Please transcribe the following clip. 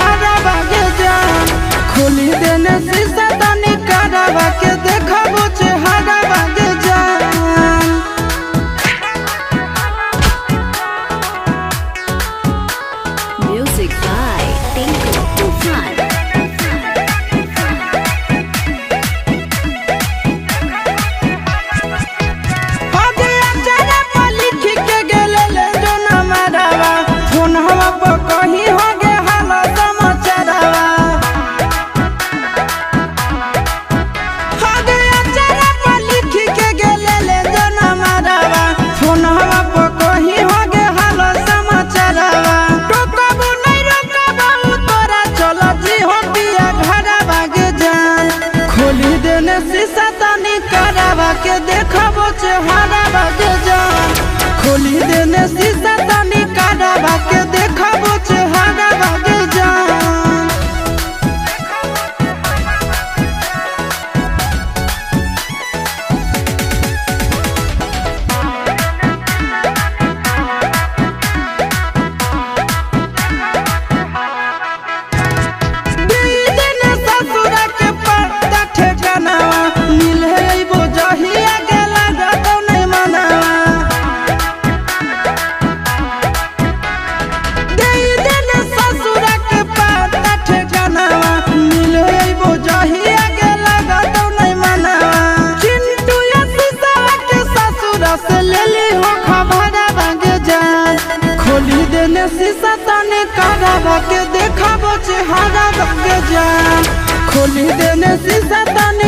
हारा बागे जान खोली देने शीशा तनी करावा के देखबो चेहरा बागे जान। Music by Tinku Tufan. शीशा तनी करावा के देखबो चेहरा बागे जान खोली देने शीशा तनी करावा के देखबो चेहरा बागे जान। खोली देने शीशा तनी करावा के देखबो चेहरा बागे जान खोली देने शीशा तनी